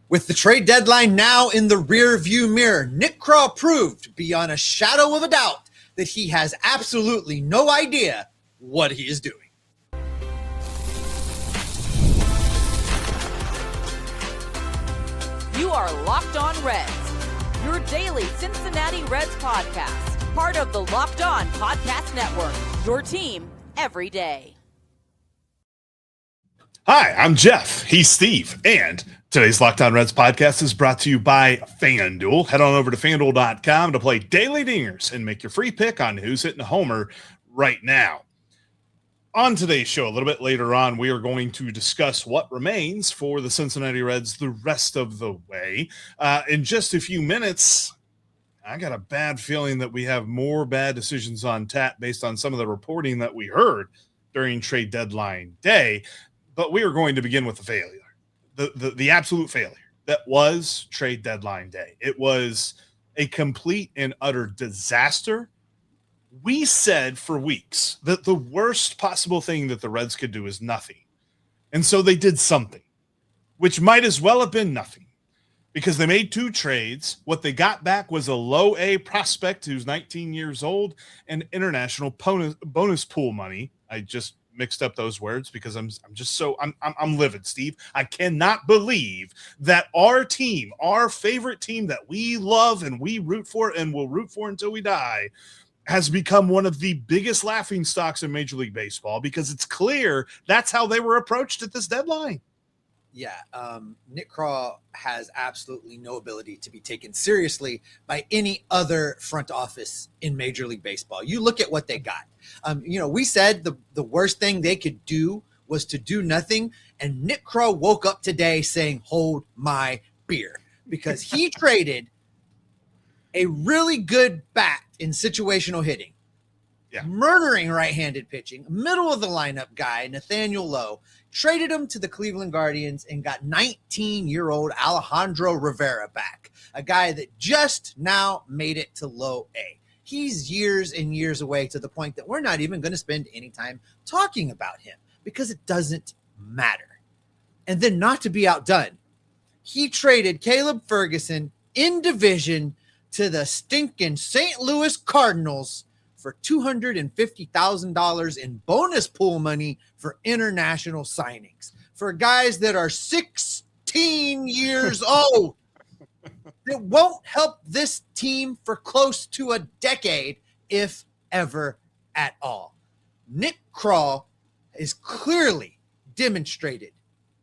With the trade deadline now in the rear view mirror, Nick Krall proved beyond a shadow of a doubt that he has absolutely no idea what he is doing. You are Locked On Reds, your daily Cincinnati Reds podcast, part of the Locked On Podcast Network, your team every day. Hi, I'm Jeff. He's Steve. And today's Locked On Reds podcast is brought to you by FanDuel. Head on over to FanDuel.com to play Daily Dingers and make your free pick on who's hitting a homer right now. On today's show, a little bit later on, we are going to discuss what remains for the Cincinnati Reds the rest of the way. In just a few minutes, I got a bad feeling that we have more bad decisions on tap based on some of the reporting that we heard during trade deadline day. But we are going to begin with the failure, the absolute failure that was trade deadline day. It was a complete and utter disaster. We said for weeks that the worst possible thing that the Reds could do is nothing. And so they did something, which might as well have been nothing, because they made two trades. What they got back was a low A prospect who's 19 years old and international bonus pool money. I just mixed up those words because I'm livid, Steve. I cannot believe that our team, our favorite team that we love and we root for and will root for until we die, has become one of the biggest laughingstocks in Major League Baseball, because it's clear that's how they were approached at this deadline. Yeah, Nick Krall has absolutely no ability to be taken seriously by any other front office in Major League Baseball. You look at what they got. We said the worst thing they could do was to do nothing, and Nick Krall woke up today saying, "Hold my beer," because he traded a really good bat in situational hitting, murdering right-handed pitching, middle of the lineup guy, Nathaniel Lowe, traded him to the Cleveland Guardians and got 19-year-old Alejandro Rivera back, a guy that just now made it to low A. He's years and years away, to the point that we're not even going to spend any time talking about him because it doesn't matter. And then, not to be outdone, he traded Caleb Ferguson in division to the stinking St. Louis Cardinals for $250,000 in bonus pool money for international signings for guys that are 16 years old. It won't help this team for close to a decade, if ever at all. Nick Krall is clearly demonstrated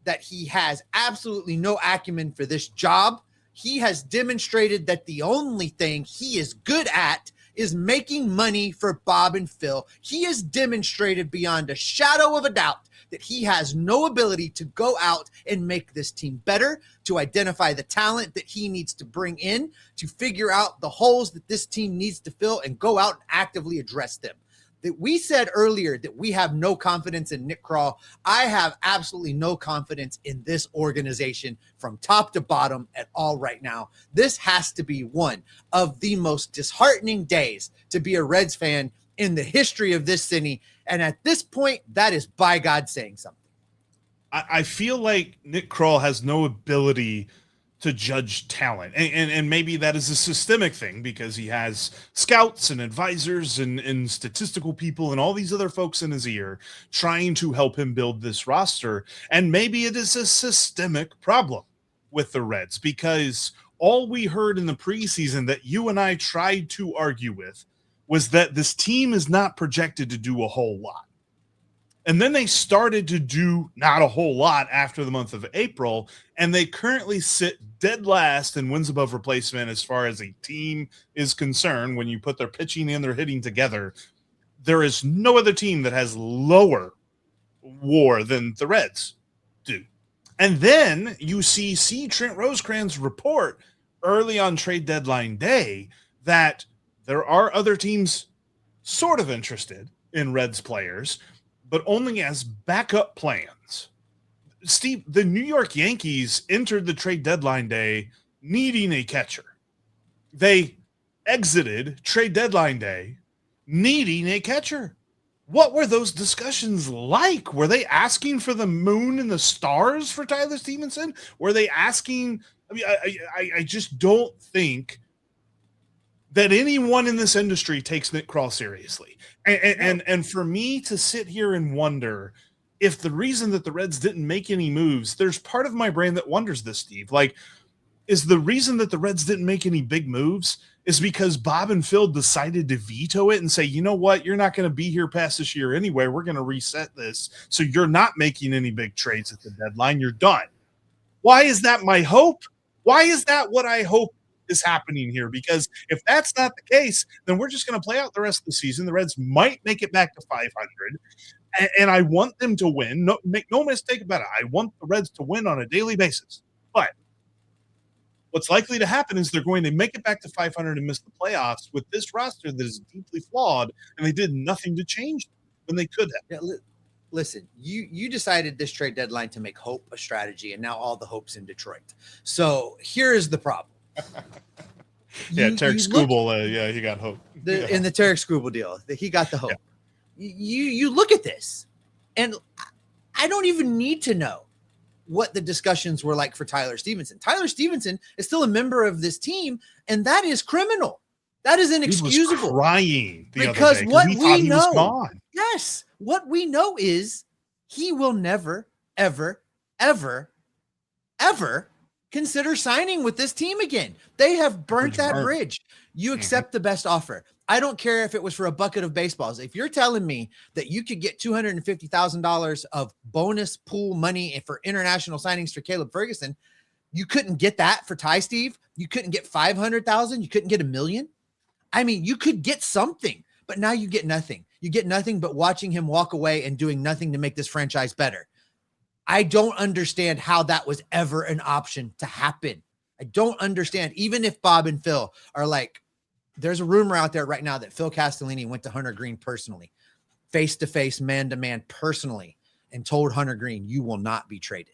that he has absolutely no acumen for this job. He has demonstrated that the only thing he is good at is making money for Bob and Phil. He has demonstrated beyond a shadow of a doubt that he has no ability to go out and make this team better, to identify the talent that he needs to bring in, to figure out the holes that this team needs to fill and go out and actively address them. That we said earlier that we have no confidence in Nick Krall. I have absolutely no confidence in this organization from top to bottom at all right now. This has to be one of the most disheartening days to be a Reds fan in the history of this city. And at this point, that is by God saying something. I feel like Nick Krall has no ability to judge talent. And maybe that is a systemic thing, because he has scouts and advisors and statistical people and all these other folks in his ear trying to help him build this roster. And maybe it is a systemic problem with the Reds, because all we heard in the preseason that you and I tried to argue with was that this team is not projected to do a whole lot. And then they started to do not a whole lot after the month of April, and they currently sit dead last in wins above replacement as far as a team is concerned. When you put their pitching and their hitting together, there is no other team that has lower WAR than the Reds do. And then you see Trent Rosecrans report early on trade deadline day that there are other teams sort of interested in Reds players, but only as backup plans. Steve, the New York Yankees entered the trade deadline day needing a catcher. They exited trade deadline day needing a catcher. what were those discussions like? Were they asking for the moon and the stars for Tyler Stephenson? Were they asking? I mean, I just don't think that anyone in this industry takes Nick Krall seriously. And for me to sit here and wonder if the reason that the Reds didn't make any moves, there's part of my brain that wonders this, Steve. Like, is the reason that the Reds didn't make any big moves is because Bob and Phil decided to veto it and say, you know what, you're not going to be here past this year anyway. We're going to reset this. So you're not making any big trades at the deadline. You're done. Why is that my hope? Why is that what I hope is happening here? Because if that's not the case, then we're just going to play out the rest of the season. The Reds might make it back to 500. And I want them to win. No, make no mistake about it. I want the Reds to win on a daily basis. But what's likely to happen is they're going to make it back to 500 and miss the playoffs with this roster that is deeply flawed, and they did nothing to change them when they could have. Yeah, listen, you decided this trade deadline to make hope a strategy, and now all the hope's in Detroit. So here is the problem. Tarek Skubal, he got hope. In the Tarek Skubal deal, he got the hope. Yeah. You look at this, and I don't even need to know what the discussions were like for Tyler Stephenson. Tyler Stephenson is still a member of this team, and that is criminal. That is inexcusable. He was crying because other day what he we he know, was gone. yes, what we know is he will never, ever, ever, ever consider signing with this team again. They have burnt that bridge. You accept the best offer. I don't care if it was for a bucket of baseballs. If you're telling me that you could get $250,000 of bonus pool money for international signings for Caleb Ferguson, you couldn't get that for Ty Steve. You couldn't get 500,000. You couldn't get $1 million. I mean, you could get something, but now you get nothing. You get nothing but watching him walk away and doing nothing to make this franchise better. I don't understand how that was ever an option to happen. I don't understand. Even if Bob and Phil are like, there's a rumor out there right now that Phil Castellini went to Hunter Green personally, face-to-face, man-to-man personally, and told Hunter Green, you will not be traded.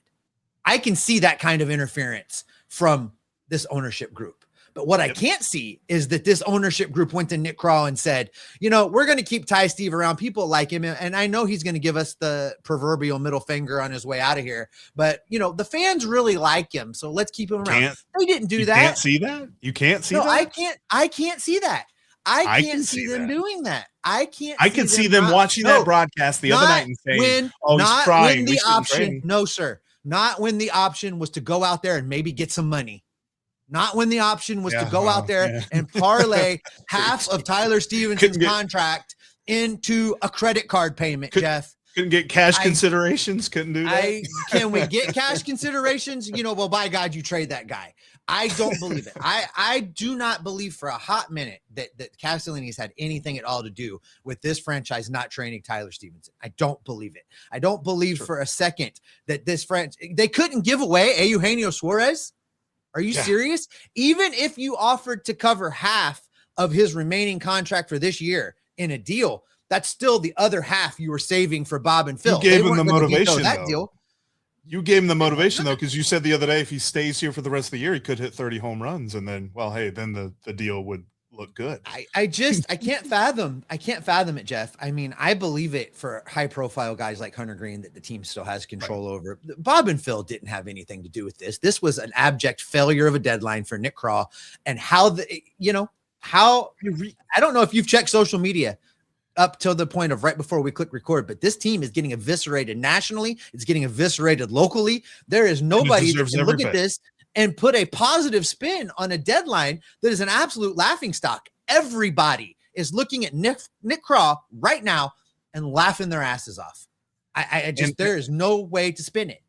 I can see that kind of interference from this ownership group. But what I can't see is that this ownership group went to Nick Krall and said, we're going to keep Ty Steve around. People like him. And I know he's going to give us the proverbial middle finger on his way out of here. But, the fans really like him. So let's keep him around. They didn't do that. You can't see that? You can't see that? I can't see that. I can't see them doing that. I can see them watching that broadcast the other night and saying, he's crying. When the option, no, sir. Not when the option was to go out there and maybe get some money. Not when the option was to go out there and parlay half of Tyler Stephenson's contract into a credit card payment, Jeff. Couldn't get cash considerations. Couldn't do that. Can we get cash considerations? Well, by God, you trade that guy. I don't believe it. I do not believe for a hot minute that Castellini's had anything at all to do with this franchise not training Tyler Stephenson. I don't believe it. I don't believe for a second that this they couldn't give away Eugenio Suarez. Are you serious? Even if you offered to cover half of his remaining contract for this year in a deal, that's still the other half you were saving for Bob and Phil. You gave him the motivation, though. You gave him the motivation, though, because you said the other day if he stays here for the rest of the year, he could hit 30 home runs, and then, then the deal would look good. I can't fathom it, Jeff. I mean, I believe it for high profile guys like Hunter Green that the team still has control over. Bob and Phil didn't have anything to do with this. This was an abject failure of a deadline for Nick Krall, and I don't know if you've checked social media up till the point of right before we click record, but this team is getting eviscerated nationally. It's getting eviscerated locally. There is nobody that can look at this and put a positive spin on a deadline that is an absolute laughingstock. Everybody is looking at Nick Krall right now and laughing their asses off. There is no way to spin it.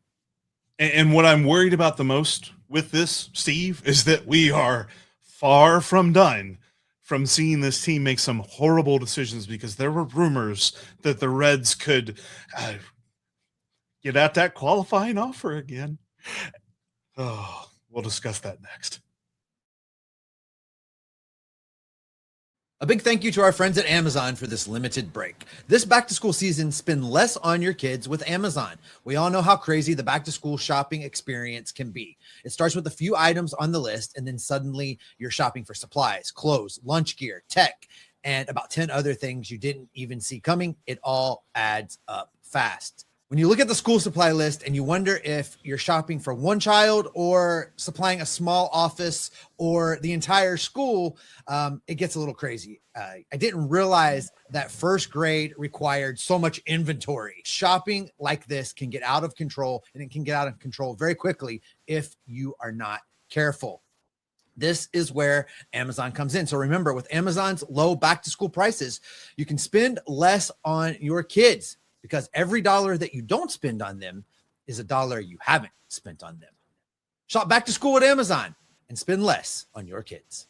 And what I'm worried about the most with this, Steve, is that we are far from done from seeing this team make some horrible decisions, because there were rumors that the Reds could get at that qualifying offer again. Oh, we'll discuss that next. A big thank you to our friends at Amazon for this limited break. This back-to-school season, spend less on your kids with Amazon. We all know how crazy the back-to-school shopping experience can be. It starts with a few items on the list, and then suddenly you're shopping for supplies, clothes, lunch gear, tech, and about 10 other things you didn't even see coming. It all adds up fast. When you look at the school supply list and you wonder if you're shopping for one child or supplying a small office or the entire school, it gets a little crazy. I didn't realize that first grade required so much inventory. Shopping like this can get out of control, and it can get out of control very quickly if you are not careful. This is where Amazon comes in. So remember, with Amazon's low back to school prices, you can spend less on your kids, because every dollar that you don't spend on them is a dollar you haven't spent on them. Shop back to school at Amazon and spend less on your kids.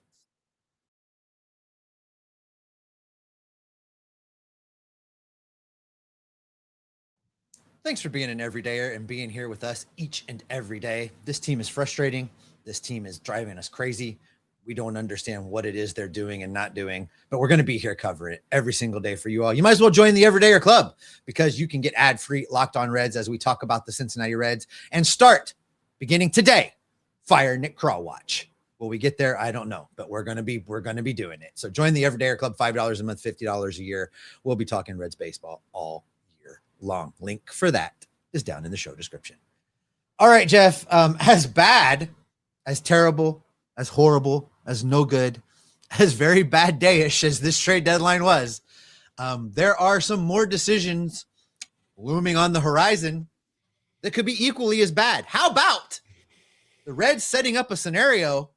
Thanks for being an everydayer and being here with us each and every day. This team is frustrating. This team is driving us crazy. We don't understand what it is they're doing and not doing, but we're going to be here covering it every single day for you all. You might as well join the Everydayer Club, because you can get ad-free Locked On Reds as we talk about the Cincinnati Reds, and start beginning today, Fire Nick Krall watch. Will we get there? I don't know, but we're going to be doing it. So join the Everydayer Club, $5 a month, $50 a year. We'll be talking Reds baseball all year long. Link for that is down in the show description. All right, Jeff, as bad, as terrible, as horrible, as no good, as very bad day-ish as this trade deadline was, there are some more decisions looming on the horizon that could be equally as bad. How about the Reds setting up a scenario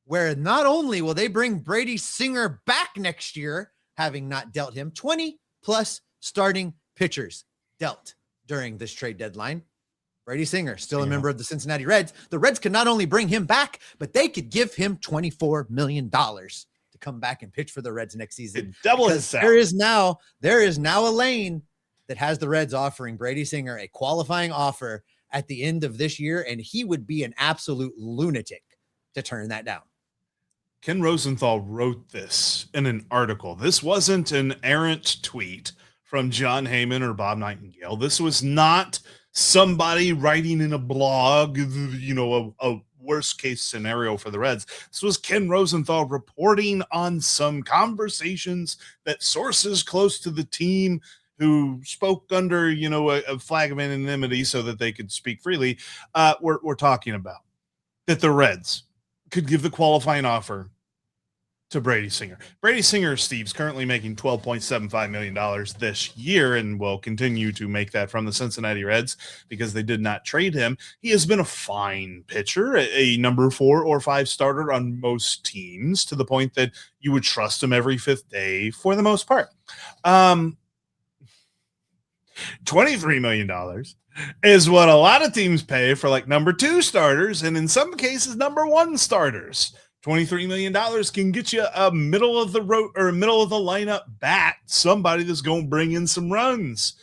where not only will they bring Brady Singer back next year, having not dealt him, 20 plus starting pitchers dealt during this trade deadline. Brady Singer, still a member of the Cincinnati Reds. The Reds could not only bring him back, but they could give him $24 million to come back and pitch for the Reds next season. Double his salary. There is now a lane that has the Reds offering Brady Singer a qualifying offer at the end of this year, and he would be an absolute lunatic to turn that down. Ken Rosenthal wrote this in an article. This wasn't an errant tweet from John Heyman or Bob Nightingale. This was not somebody writing in a blog, a worst case scenario for the Reds. This was Ken Rosenthal reporting on some conversations that sources close to the team, who spoke under, a flag of anonymity so that they could speak freely, we're talking about that the Reds could give the qualifying offer to Brady Singer. Brady Singer, Steve's currently making $12.75 million this year and will continue to make that from the Cincinnati Reds because they did not trade him. He has been a fine pitcher, a number 4 or 5 starter on most teams, to the point that you would trust him every 5th day for the most part. $23 million is what a lot of teams pay for like number 2 starters, and in some cases number 1 starters. $23 million can get you a middle of the road or middle of the lineup bat, somebody that's going to bring in some runs.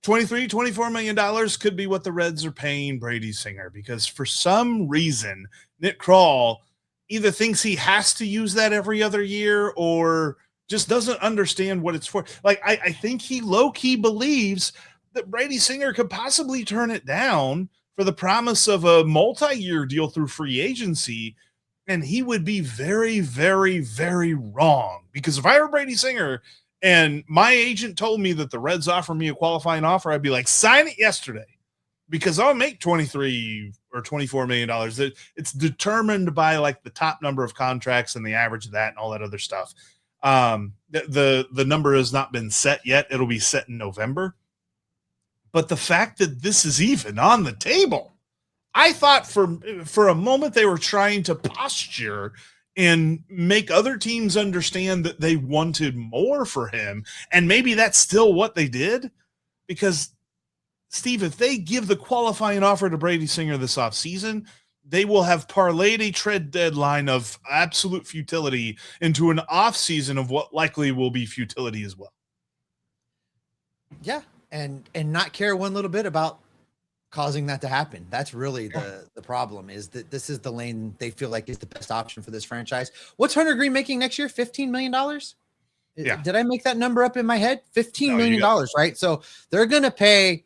$24 million could be what the Reds are paying Brady Singer, because for some reason Nick Krall either thinks he has to use that every other year or just doesn't understand what it's for. Like, I think he low-key believes that Brady Singer could possibly turn it down for the promise of a multi-year deal through free agency. And he would be very, very, very wrong, because if I were Brady Singer and my agent told me that the Reds offer me a qualifying offer, I'd be like, sign it yesterday, because I'll make $23 or $24 million. It's determined by like the top number of contracts and the average of that and all that other stuff. The number has not been set yet. It'll be set in November. But the fact that this is even on the table, I thought for a moment they were trying to posture and make other teams understand that they wanted more for him. And maybe that's still what they did, because, Steve, if they give the qualifying offer to Brady Singer this offseason, they will have parlayed a trade deadline of absolute futility into an offseason of what likely will be futility as well. Yeah, and not care one little bit about causing that to happen. That's really the problem, is that this is the lane they feel like is the best option for this franchise. What's Hunter Green making next year? $15 million? Yeah. Did I make that number up in my head? $15 million, right? So they're going to pay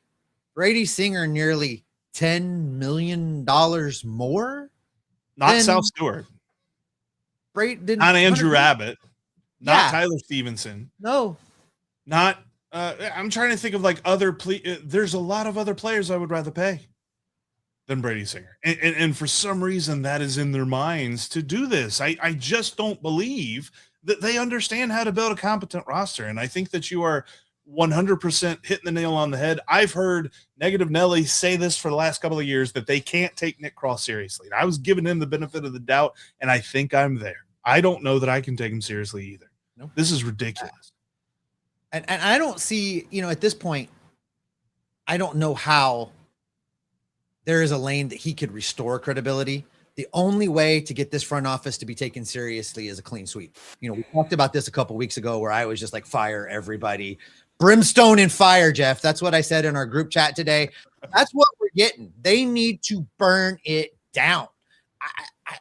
Brady Singer nearly $10 million more. Not South Stewart. Not Andrew Abbott. not Tyler Stephenson. No. Not I'm trying to think of like there's a lot of other players I would rather pay than Brady Singer. And for some reason that is in their minds to do this. I just don't believe that they understand how to build a competent roster. And I think that you are 100% hitting the nail on the head. I've heard Negative Nelly say this for the last couple of years, that they can't take Nick Krall seriously. And I was giving him the benefit of the doubt, and I think I'm there. I don't know that I can take him seriously either. Nope. This is ridiculous. And I don't see, at this point, I don't know how there is a lane that he could restore credibility. The only way to get this front office to be taken seriously is a clean sweep. We talked about this a couple weeks ago where I was just like, fire everybody. Brimstone and fire, Jeff. That's what I said in our group chat today. That's what we're getting. They need to burn it down.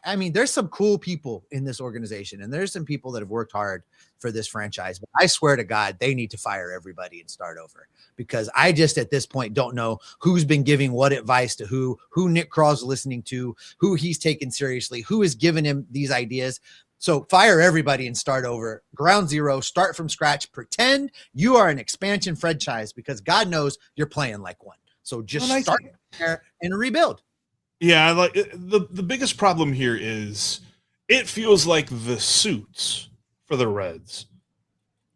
I mean, there's some cool people in this organization, and there's some people that have worked hard for this franchise. But I swear to God, they need to fire everybody and start over, because I just at this point don't know who's been giving what advice to who Nick Krall's listening to, who he's taken seriously, who is giving him these ideas. So fire everybody and start over. Ground zero, start from scratch. Pretend you are an expansion franchise, because God knows you're playing like one. So just start there and rebuild. Yeah, like the biggest problem here is it feels like the suits for the Reds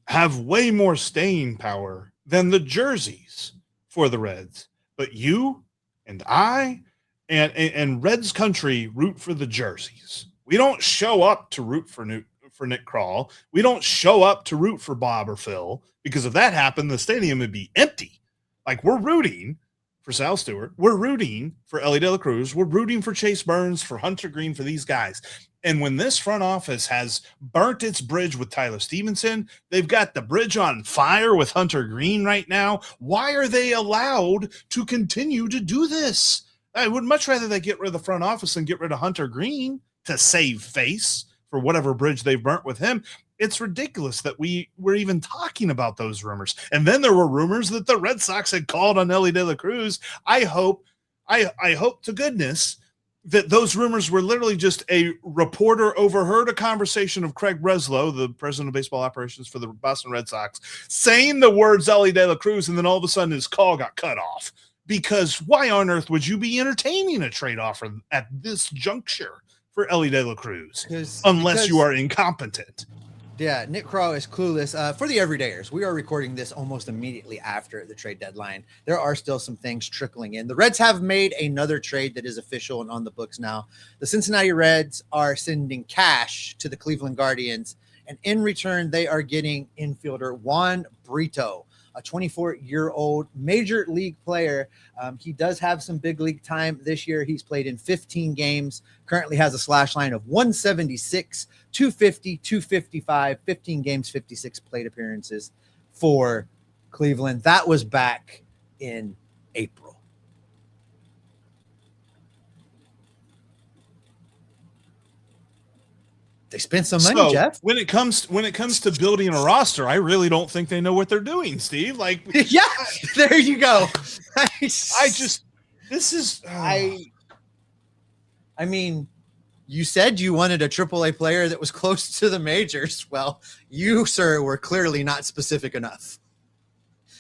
have way more staying power than the jerseys for the Reds. But you and I and Reds country root for the jerseys. We don't show up to root for Nick Krall. We don't show up to root for Bob or Phil, because if that happened, the stadium would be empty. Like, we're rooting for Sal Stewart. We're rooting for Ellie De La Cruz. We're rooting for Chase Burns, for Hunter Green, for these guys. And when this front office has burnt its bridge with Tyler Stephenson, they've got the bridge on fire with Hunter Green right now. Why are they allowed to continue to do this? I would much rather they get rid of the front office than get rid of Hunter Green to save face for whatever bridge they've burnt with him. It's ridiculous that we were even talking about those rumors. And then there were rumors that the Red Sox had called on Ellie De La Cruz. I hope to goodness that those rumors were literally just a reporter overheard a conversation of Craig Breslow, the president of baseball operations for the Boston Red Sox, saying the words Ellie De La Cruz, and then all of a sudden his call got cut off. Because why on earth would you be entertaining a trade offer at this juncture for Ellie De La Cruz unless you are incompetent? Yeah, Nick Krall is clueless. For the everydayers, we are recording this almost immediately after the trade deadline. There are still some things trickling in. The Reds have made another trade that is official and on the books now. The Cincinnati Reds are sending cash to the Cleveland Guardians, and in return, they are getting infielder Juan Brito, a 24-year-old major league player. He does have some big league time this year. He's played in 15 games, currently has a slash line of 176, 250, 255, 15 games, 56 plate appearances for Cleveland. That was back in April. They spent some money, Jeff. When it comes to building a roster, I really don't think they know what they're doing, Steve. Like, yeah, there you go. I mean, you said you wanted a AAA player that was close to the majors. Well, you, sir, were clearly not specific enough.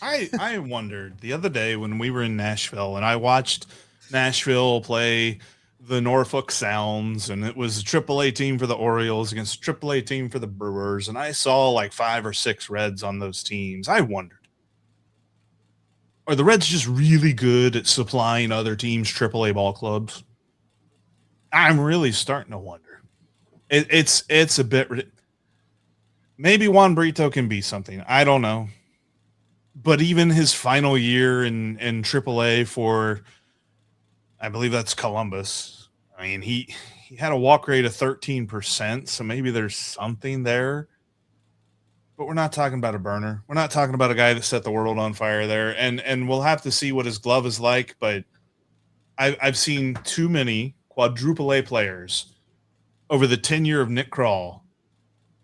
I wondered the other day when we were in Nashville and I watched Nashville play the Norfolk Sounds, and it was a AAA team for the Orioles against a AAA team for the Brewers, and I saw like 5 or 6 Reds on those teams. I wondered, are the Reds just really good at supplying other teams' AAA ball clubs? I'm really starting to wonder. It's a bit. Maybe Juan Brito can be something. I don't know, but even his final year in AAA for, I believe that's Columbus. I mean, he had a walk rate of 13%, so maybe there's something there. But we're not talking about a burner. We're not talking about a guy that set the world on fire there. And we'll have to see what his glove is like, but I've seen too many quadruple A players over the tenure of Nick Krall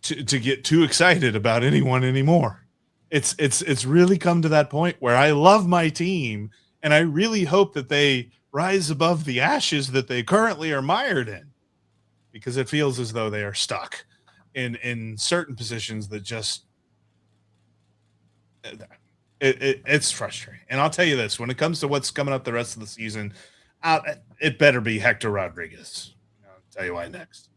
to get too excited about anyone anymore. It's really come to that point where I love my team, and I really hope that they rise above the ashes that they currently are mired in, because it feels as though they are stuck in certain positions that just it's frustrating. And I'll tell you this, when it comes to what's coming up the rest of the season, it better be Hector Rodriguez. I'll tell you why next.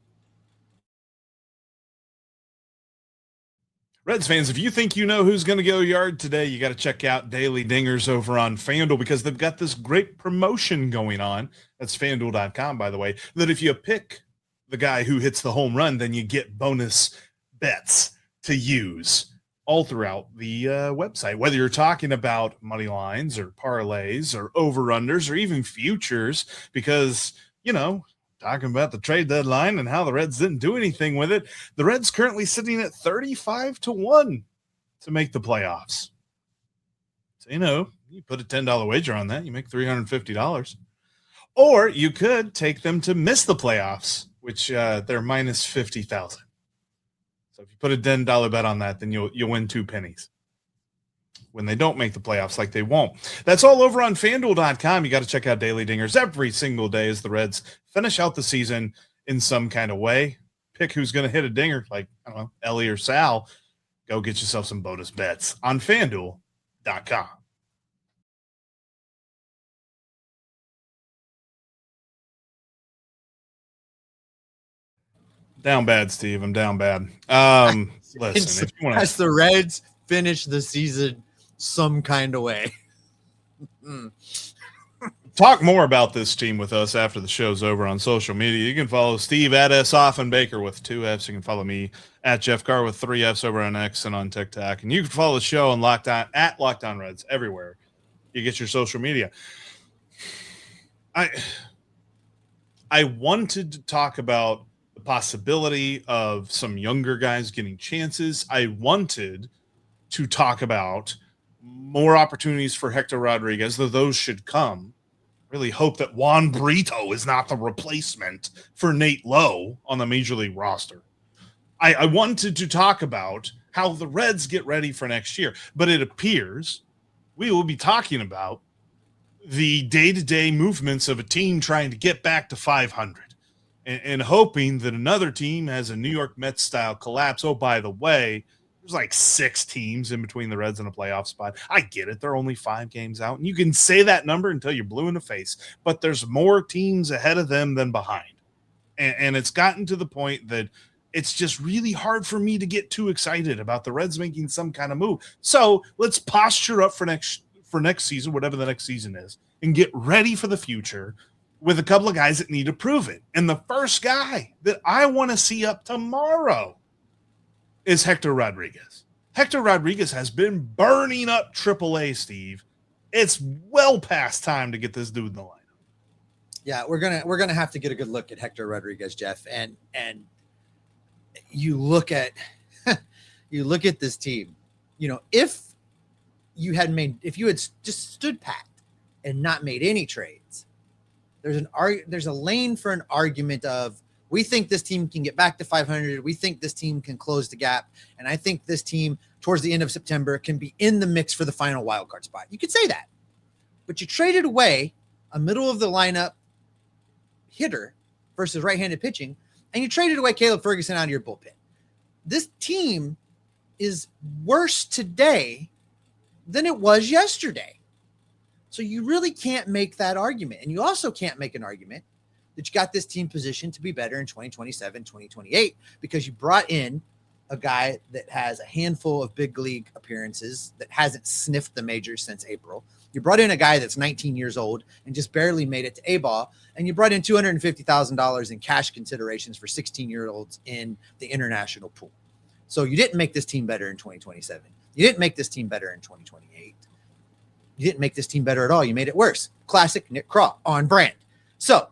Reds fans, if you think you know who's going to go yard today, you got to check out Daily Dingers over on FanDuel because they've got this great promotion going on. That's FanDuel.com, by the way, that if you pick the guy who hits the home run, then you get bonus bets to use all throughout the website, whether you're talking about money lines or parlays or over-unders or even futures, because, talking about the trade deadline and how the Reds didn't do anything with it, the Reds currently sitting at 35-1 to make the playoffs. So, you put a $10 wager on that, you make $350. Or you could take them to miss the playoffs, which they're minus 50,000. So if you put a $10 bet on that, then you'll win 2 pennies when they don't make the playoffs, like they won't. That's all over on FanDuel.com. You got to check out Daily Dingers every single day as the Reds finish out the season in some kind of way. Pick who's going to hit a dinger, like, I don't know, Ellie or Sal. Go get yourself some bonus bets on FanDuel.com. Down bad, Steve. I'm down bad. Listen, if you want as the Reds finish the season some kind of way. Talk more about this team with us after the show's over on social media. You can follow Steve at @SOffenbaker with 2 Fs. You can follow me at Jeff Carr with 3 Fs over on X and on TikTok. And you can follow the show on Locked On Reds everywhere you get your social media. I wanted to talk about the possibility of some younger guys getting chances. I wanted to talk about more opportunities for Hector Rodriguez, though those should come. Really hope that Juan Brito is not the replacement for Nate Lowe on the Major League roster. I wanted to talk about how the Reds get ready for next year, but it appears we will be talking about the day-to-day movements of a team trying to get back to 500 and hoping that another team has a New York Mets-style collapse. Oh, by the way, there's like 6 teams in between the Reds and a playoff spot. I get it. They're only 5 games out, and you can say that number until you're blue in the face, but there's more teams ahead of them than behind. And it's gotten to the point that it's just really hard for me to get too excited about the Reds making some kind of move. So let's posture up for next season, whatever the next season is, and get ready for the future with a couple of guys that need to prove it. And the first guy that I want to see up tomorrow is Hector Rodriguez. Hector Rodriguez has been burning up AAA, Steve. It's well past time to get this dude in the lineup. Yeah, we're gonna have to get a good look at Hector Rodriguez, Jeff. And you look at this team. If you had just stood pat and not made any trades, there's a lane for an argument of, we think this team can get back to 500. We think this team can close the gap. And I think this team, towards the end of September, can be in the mix for the final wildcard spot. You could say that. But you traded away a middle-of-the-lineup hitter versus right-handed pitching, and you traded away Caleb Ferguson out of your bullpen. This team is worse today than it was yesterday. So you really can't make that argument. And you also can't make an argument that you got this team positioned to be better in 2027, 2028, because you brought in a guy that has a handful of big league appearances, that hasn't sniffed the majors since April. You brought in a guy that's 19 years old and just barely made it to A-ball, and you brought in $250,000 in cash considerations for 16-year-olds in the international pool. So you didn't make this team better in 2027. You didn't make this team better in 2028. You didn't make this team better at all. You made it worse. Classic Nick Krall, on brand. So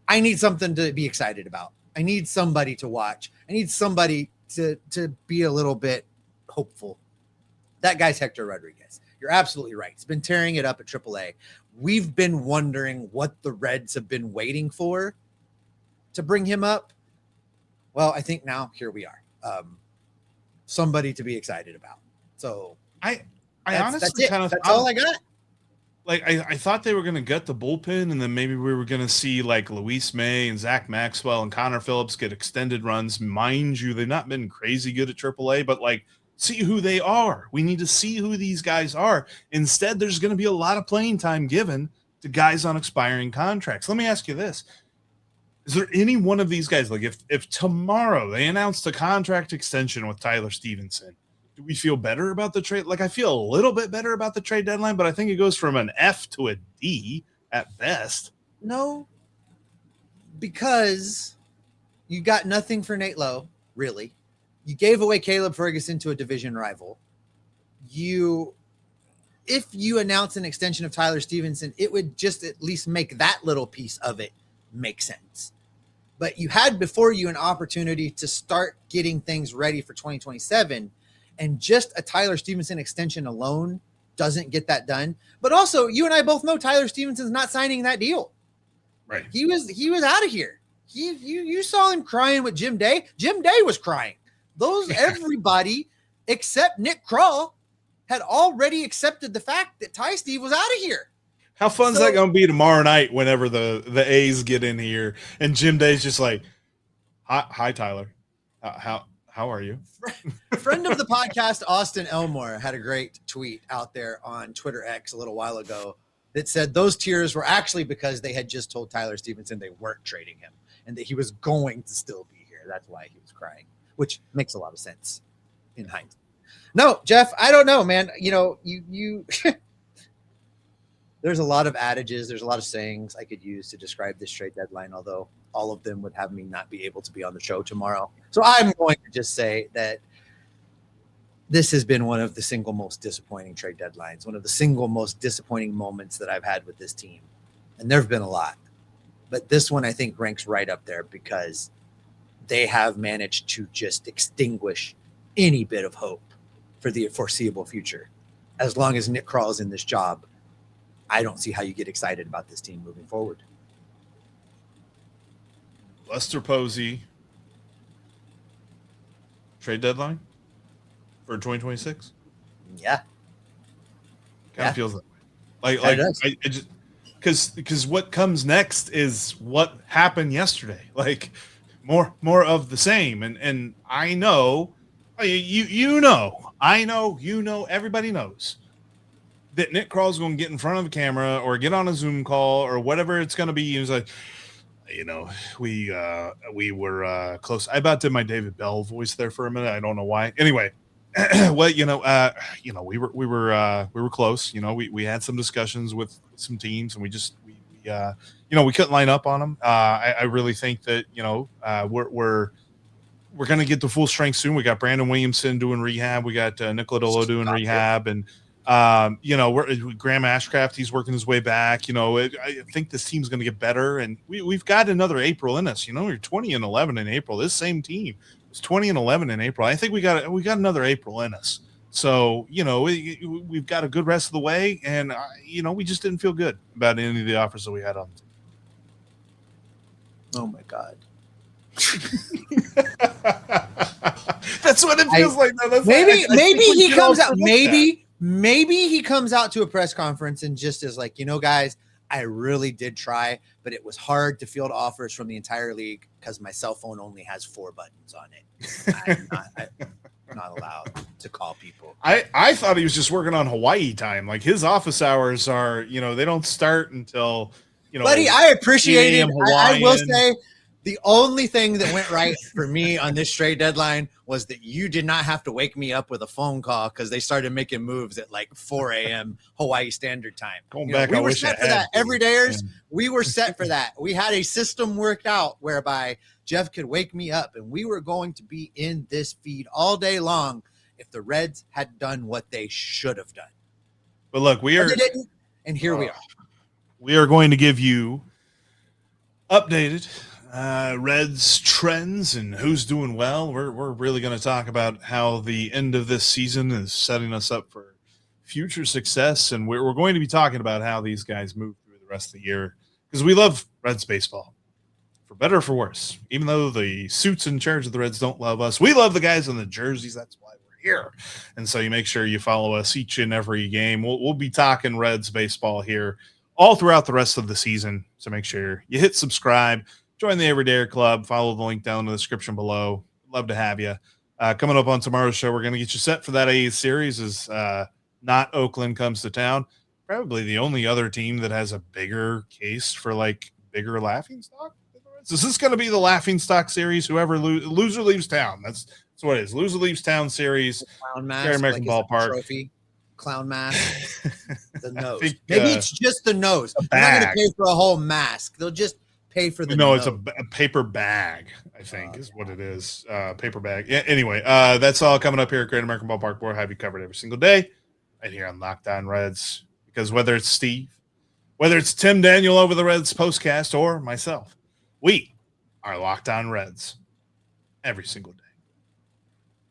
I need something to be excited about. I need somebody to watch. I need somebody to be a little bit hopeful. That guy's Hector Rodriguez. You're absolutely right. He's been tearing it up at AAA. We've been wondering what the Reds have been waiting for to bring him up. Well, I think now here we are. Somebody to be excited about. So I honestly that's all I got. like I thought they were going to gut the bullpen, and then maybe we were going to see like Luis May and Zach Maxwell and Connor Phillips get extended runs. Mind you, they've not been crazy good at AAA, but like see who they are. We need to see who these guys are. Instead, there's going to be a lot of playing time given to guys on expiring contracts. Let me ask you this. Is there any one of these guys, like if tomorrow they announced a contract extension with Tyler Stephenson, do we feel better about the trade? Like I feel a little bit better about the trade deadline, but I think it goes from an F to a D at best. No, because you got nothing for Nate Lowe, really. You gave away Caleb Ferguson to a division rival. If you announce an extension of Tyler Stephenson, it would just at least make that little piece of it make sense. But you had before you an opportunity to start getting things ready for 2027, and just a Tyler Stephenson extension alone doesn't get that done. But also, you and I both know Tyler Stephenson's not signing that deal. Right. He was out of here. You saw him crying with Jim Day. Jim Day was crying. Everybody except Nick Krall had already accepted the fact that Ty Steve was out of here. How fun is that going to be tomorrow night whenever the A's get in here and Jim Day's just like, hi Tyler, how are you? Friend of the podcast, Austin Elmore, had a great tweet out there on Twitter X a little while ago that said those tears were actually because they had just told Tyler Stephenson they weren't trading him and that he was going to still be here. That's why he was crying, which makes a lot of sense in hindsight. No, Jeff, I don't know, man. You there's a lot of adages. There's a lot of sayings I could use to describe this trade deadline, although all of them would have me not be able to be on the show tomorrow. So I'm going to just say that this has been one of the single most disappointing trade deadlines, one of the single most disappointing moments that I've had with this team. And there have been a lot. But this one, I think, ranks right up there because they have managed to just extinguish any bit of hope for the foreseeable future. As long as Nick Krall is in this job, I don't see how you get excited about this team moving forward. Lester Posey trade deadline for 2026. Yeah, kind of feels that way. I just because what comes next is what happened yesterday. Like more of the same. And I know everybody knows that Nick Krall is going to get in front of the camera or get on a Zoom call or whatever it's going to be. He was like, we were close. I about did my David Bell voice there for a minute. I don't know why. Anyway, well, we were close. We had some discussions with some teams, and we couldn't line up on them. I really think that we're going to get to full strength soon. We got Brandon Williamson doing rehab. We got Nicola Dolo doing rehab, and Graham Ashcraft, he's working his way back. I think this team's going to get better, and we've got another April in us. We're 20-11 in April. This same team was 20-11 in April. I think we got another April in us. So we've got a good rest of the way, and we just didn't feel good about any of the offers that we had on the team. Oh my God. That's what it feels like. Maybe he comes out. Maybe he comes out to a press conference and just is like, guys, I really did try, but it was hard to field offers from the entire league because my cell phone only has 4 buttons on it. I'm not allowed to call people. I thought he was just working on Hawaii time. Like his office hours are, they don't start until, Buddy, I appreciate it. I will say the only thing that went right for me on this trade deadline was that you did not have to wake me up with a phone call because they started making moves at like 4 a.m. Hawaii Standard Time. We were set for that. Everydayers, we were set for that. We had a system worked out whereby Jeff could wake me up, and we were going to be in this feed all day long if the Reds had done what they should have done. But look, they didn't, and here we are. We are going to give you updated Reds trends and who's doing well. We're really going to talk about how the end of this season is setting us up for future success, and we're going to be talking about how these guys move through the rest of the year because we love Reds baseball, for better or for worse. Even though the suits in charge of the Reds don't love us, we love the guys in the jerseys. That's why we're here. And so you make sure you follow us each and every game. We'll be talking Reds baseball here all throughout the rest of the season. So make sure you hit subscribe, join the Everyday Club, follow the link down in the description below. Love to have you. Coming up on tomorrow's show, we're going to get you set for that A's series as not Oakland comes to town. Probably the only other team that has a bigger case for like bigger laughingstock. Is this going to be the Laughingstock series? Whoever loser leaves town. That's what it is. Loser leaves town series. Clown mask, American like Ballpark. Trophy. Clown mask. The nose. Think, Maybe it's just the nose. They're not going to pay for a whole mask. They'll just pay for the nose. It's a paper bag, I think, is what it is. Paper bag. Yeah. Anyway, that's all coming up here at Great American Ballpark. We'll have you covered every single day right here on Locked On Reds. Because whether it's Steve, whether it's Tim Daniel over the Reds postcast, or myself, we are Locked On Reds every single day.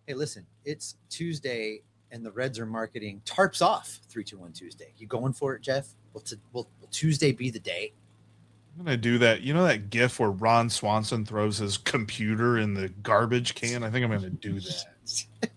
Hey, listen, it's Tuesday, and the Reds are marketing Tarps Off 3-2-1 Tuesday. You going for it, Jeff? Will Tuesday be the day? I'm going to do that. You know that GIF where Ron Swanson throws his computer in the garbage can? I think I'm going to do that.